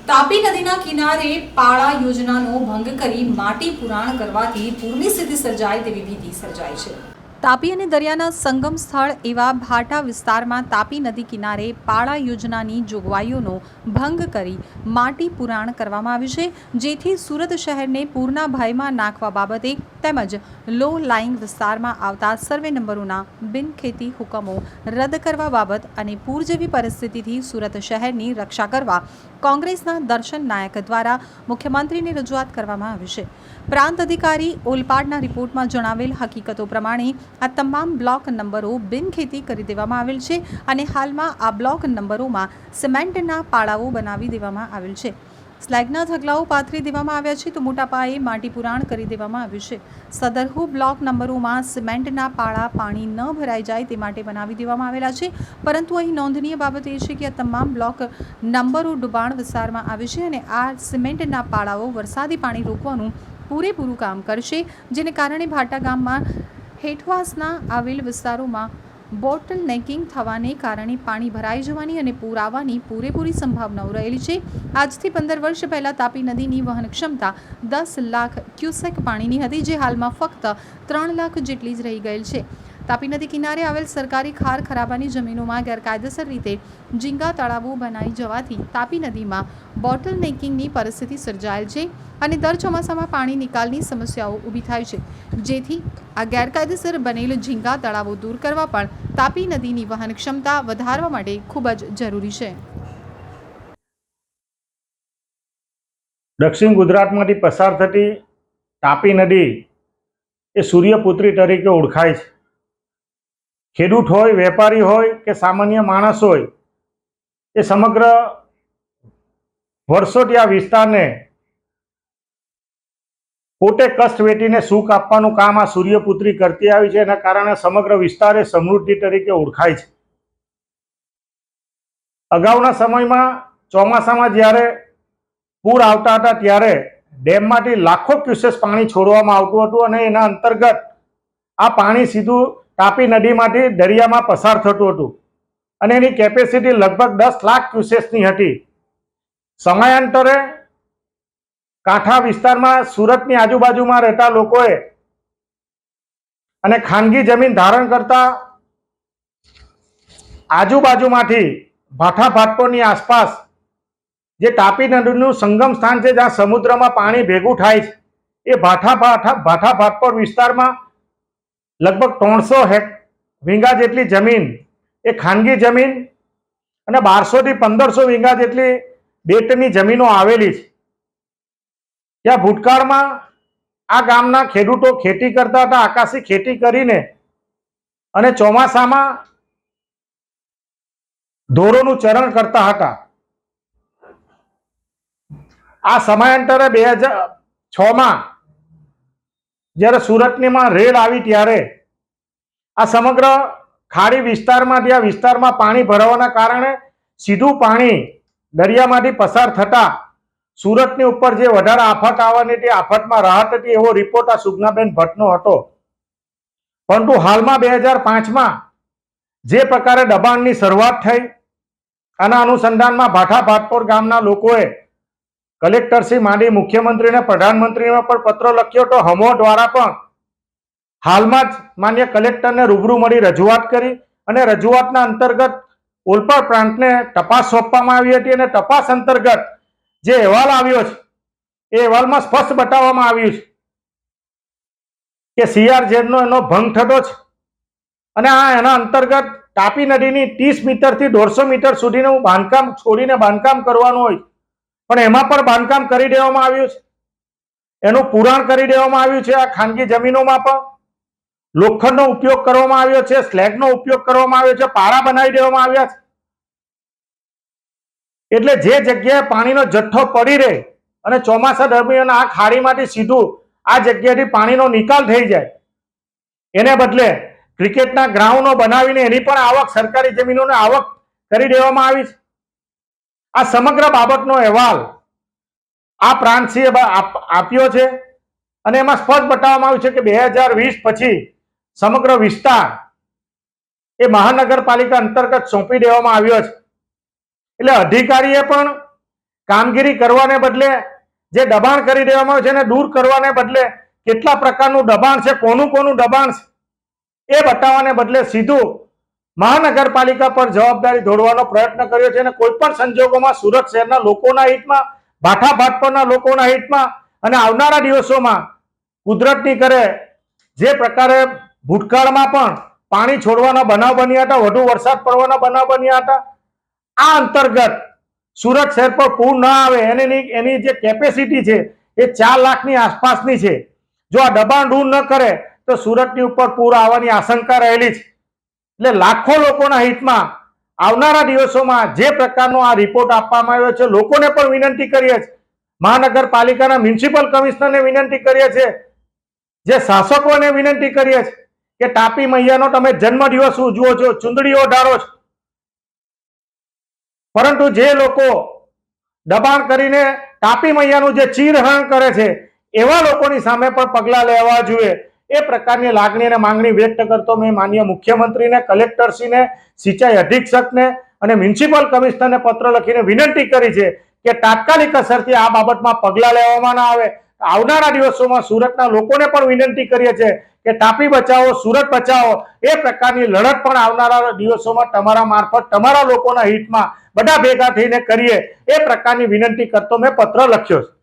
તાપી નદીના કિનારે પાળા યોજનાનો ભંગ કરી માટી પુરાણ કરવાથી પૂરની સ્થિતિ સર્જાય તેવી ભીતિ સર્જાઈ છે। તાપી અને દરિયાના સંગમ સ્થળ એવા ભાટા વિસ્તારમાં તાપી નદી કિનારે પાળા યોજનાની જોગવાઈઓનો ભંગ કરી માટી પુરાણ કરવામાં આવ્યું છે, જેથી સુરત શહેરને પૂરના ભયમાં નાખવા બાબતે તેમજ લો લાઇંગ વિસ્તારમાં આવતા સર્વે નંબરોના બિનખેતી હુકમો રદ કરવા બાબત અને પૂર જેવી પરિસ્થિતિથી સુરત શહેરની રક્ષા કરવા કોંગ્રેસના દર્શન નાયક દ્વારા મુખ્યમંત્રીને રજૂઆત કરવામાં આવી છે। પ્રાંત અધિકારી ઓલપાડના રિપોર્ટમાં જણાવેલ હકીકતો પ્રમાણે આ તમામ બ્લોક નંબરો બિનખેતી કરી દેવામાં આવેલ છે અને હાલમાં આ બ્લોક નંબરોમાં સિમેન્ટના પાળાઓ બનાવી દેવામાં આવેલ છે। સ્લેગના થગલાઓ પાથરી દેવામાં આવ્યા છે તો મોટા પાયે માટી પુરાણ કરી દેવામાં આવ્યું છે। સદરહુ બ્લોક નંબરોમાં સિમેન્ટના પાળા પાણી ન ભરાઈ જાય તે માટે બનાવી દેવામાં આવેલા છે, પરંતુ અહીં નોંધનીય બાબત એ છે કે આ તમામ બ્લોક નંબરો ડુબાણ વિસ્તારમાં આવે છે અને આ સિમેન્ટના પાળાઓ વરસાદી પાણી રોકવાનું પૂરેપૂરું કામ કરશે, જેને કારણે ભાટા ગામમાં હેઠવાસના આવેલ વિસ્તારોમાં બોટલ નેકિંગ થવાને કારણે પાણી ભરાઈ જવાની અને પૂર આવવાની પૂરેપૂરી સંભાવનાઓ રહેલી છે। આજથી 15 વર્ષ પહેલાં તાપી નદીની વહન ક્ષમતા 10 લાખ ક્યુસેક પાણીની હતી, જે હાલમાં ફક્ત 3 લાખ જેટલી જ રહી ગયેલ છે। તાપી નદી કિનારે આવેલ સરકારી ખાર ખરાબાની જમીનોમાં ગેરકાયદેસર રીતે ઝીંગા તળાવો બનાવી જવાથી તાપી નદીમાં બોટલ નેકિંગની પરિસ્થિતિ સર્જાયેલ છે અને દર ચોમાસામાં પાણી નિકાલની સમસ્યાઓ ઊભી થાય છે, જેથી આ ગેરકાયદેસર બનેલ ઝીંગા તળાવો દૂર કરવા પણ તાપી નદીની વહન ક્ષમતા વધારવા માટે ખૂબ જ જરૂરી છે। દક્ષિણ ગુજરાતમાંથી પસાર થતી તાપી નદી એ સૂર્યપુત્રી તરીકે ઓળખાય છે। ખેડૂત હોય, વેપારી હોય કે સામાન્ય માણસ હોય, એ સમગ્ર વર્ષોથી આ વિસ્તારને પોતે કષ્ટ વેઠીને સુખ આપવાનું કામ આ સૂર્યપુત્રી કરતી આવી છે। એના કારણે સમગ્ર વિસ્તાર એ સમૃદ્ધિ તરીકે ઓળખાય છે। અગાઉના સમયમાં ચોમાસામાં જ્યારે પૂર આવતા હતા ત્યારે ડેમમાંથી લાખો ક્યુસેસ પાણી છોડવામાં આવતું હતું અને એના અંતર્ગત આ પાણી સીધું તાપી નદીમાંથી દરિયામાં પસાર થતું હતું અને એની કેપેસિટી લગભગ 10 લાખ ક્યુસેસની હતી। સમયાંતરે કાંઠા વિસ્તારમાં સુરતની આજુબાજુમાં રહેતા લોકોએ અને ખાનગી જમીન ધારણ કરતા આજુબાજુમાંથી ભાઠા ભાટપોરની આસપાસ જે તાપી નદીનું સંગમ સ્થાન છે, જ્યાં સમુદ્રમાં પાણી ભેગું થાય છે, એ ભાઠા ભાટપોર વિસ્તારમાં લગભગ 300 વીંગા જેટલી જમીન એ ખાનગી જમીન અને 1200 થી 1500 વીંગા જેટલી બેટની જમીનો આવેલી છે। ત્યાં ભૂતકાળમાં આ ગામના ખેડૂતો ખેતી કરતા હતા, આકાશી ખેતી કરીને અને ચોમાસામાં ઢોરોનું ચરણ કરતા હતા। આ સમયાંતરે 2006માં જ્યારે સુરતનીમાં રેડ આવી ત્યારે આ સમગ્ર ખાડી વિસ્તારમાંથી આ વિસ્તારમાં પાણી ભરાવાના કારણે સીધું પાણી દરિયામાંથી પસાર થતા સુરતની ઉપર જે વધારે આફત આવવાની હતી, આફતમાં રાહત હતી, એવો રિપોર્ટ આ સુગનાબેન ભટ્ટનો હતો। પરંતુ હાલમાં 2005માં જે પ્રકારે દબાણની શરૂઆત થઈ, આના અનુસંધાનમાં ભાઠા ભાટપોર ગામના લોકોએ કલેક્ટરશ્રી માંડી મુખ્યમંત્રીને, પ્રધાનમંત્રીને પણ પત્ર લખ્યો તો હમો દ્વારા પણ હાલમાં જ માન્ય કલેક્ટરને રૂબરૂ મળી રજૂઆત કરી અને રજૂઆતના અંતર્ગત ઓલપાડ પ્રાંતને તપાસ સોંપવામાં આવી હતી અને તપાસ અંતર્ગત જે અહેવાલ આવ્યો છે એ અહેવાલમાં સ્પષ્ટ બતાવવામાં આવ્યું છે કે CRZ નો એનો ભંગ થતો છે અને એના અંતર્ગત તાપી નદીની 30 મીટરથી 150 મીટર સુધીનું બાંધકામ છોડીને બાંધકામ કરવાનું હોય, પણ એમાં પણ બાંધકામ કરી દેવામાં આવ્યું છે, એનું પુરાણ કરી દેવામાં આવ્યું છે। આ ખાનગી જમીનોમાં પણ લોખંડનો ઉપયોગ કરવામાં આવ્યો છે, સ્લેગનો ઉપયોગ કરવામાં આવ્યો છે, પાળા બનાવી દેવામાં આવ્યા છે। એટલે જે જગ્યાએ પાણીનો જથ્થો પડી રહે અને ચોમાસા દરમિયાન આ ખાડીમાંથી સીધું આ જગ્યાથી પાણીનો નિકાલ થઈ જાય, એને બદલે ક્રિકેટના ગ્રાઉન્ડો બનાવીને એની પણ આવક, સરકારી જમીનોને આવક કરી દેવામાં આવી છે। આ સમગ્ર બાબતનો અહેવાલ આ પ્રાંતસિંહે આપ્યો છે અને એમાં સ્પષ્ટ બતાવવામાં આવ્યું છે કે 2020 પછી સમગ્ર વિસ્તાર એ મહાનગરપાલિકા અંતર્ગત સોંપી દેવામાં આવ્યો છે। એટલે અધિકારીએ પણ કામગીરી કરવાને બદલે જે દબાણ કરી દેવામાં આવે છે એને દૂર કરવાને બદલે કેટલા પ્રકારનું દબાણ છે, કોનું કોનું દબાણ છે એ બતાવવાને બદલે સીધું મહાનગરપાલિકા પર જવાબદારી ઢોળવાનો પ્રયત્ન કર્યો છે. અને કોઈ પણ સંજોગોમાં સુરત શહેરના લોકોના હિતમાં, ભાઠાભાઠ પરના લોકોના હિતમાં અને આવનારા દિવસોમાં કુદરતની કરે જે પ્રકારે ભૂતકાળમાં પણ પાણી છોડવાના બનાવ બન્યા હતા, વધુ વરસાદ પડવાના બનાવ બન્યા હતા, આ અંતર્ગત સુરત શહેર પર પૂર ન આવે એની જે કેપેસિટી છે એ 4 લાખની આસપાસની છે. જો આ દબાણ દૂર ન કરે તો સુરતની ઉપર પૂર આવવાની આશંકા રહેલી છે. એટલે લાખો લોકોના હિતમાં આવનારા દિવસોમાં જે પ્રકારનો આ રિપોર્ટ આપવામાં આવ્યો છે, લોકોને પણ વિનંતી કરીએ છીએ, મહાનગરપાલિકાના મ્યુનિસિપલ કમિશનરને વિનંતી કરીએ છીએ, જે શાસકોને વિનંતી કરીએ છીએ કે તાપી મૈયાનો તમે જન્મદિવસ ઉજવો છો, ચૂંદડીઓ ઓઢાડો છો, પરંતુ જે લોકો દબાણ કરીને તાપી મૈયાનું જે ચીરહરણ કરે છે એવા લોકોની સામે પણ પગલાં લેવા જોઈએ. એ પ્રકારની લાગણી અને માંગણી વ્યક્ત કરતો મેં માનનીય મુખ્યમંત્રીને, કલેક્ટરશ્રીને, સિંચાઈ અધિક્ષકને અને મ્યુનિસિપલ કમિશનરને પત્ર લખીને વિનંતી કરી છે કે તાત્કાલિક અસરથી આ બાબતમાં પગલાં લેવામાં ના આવે. આવનારા દિવસોમાં સુરતના લોકોને પણ વિનંતી કરીએ છીએ કે તાપી બચાવો, સુરત બચાવો એ પ્રકારની લડત પણ આવનારા દિવસોમાં તમારા મારફત તમારા લોકોના હિતમાં બધા ભેગા થઈને કરીએ એ પ્રકારની વિનંતી કરતો મેં પત્ર લખ્યો છે.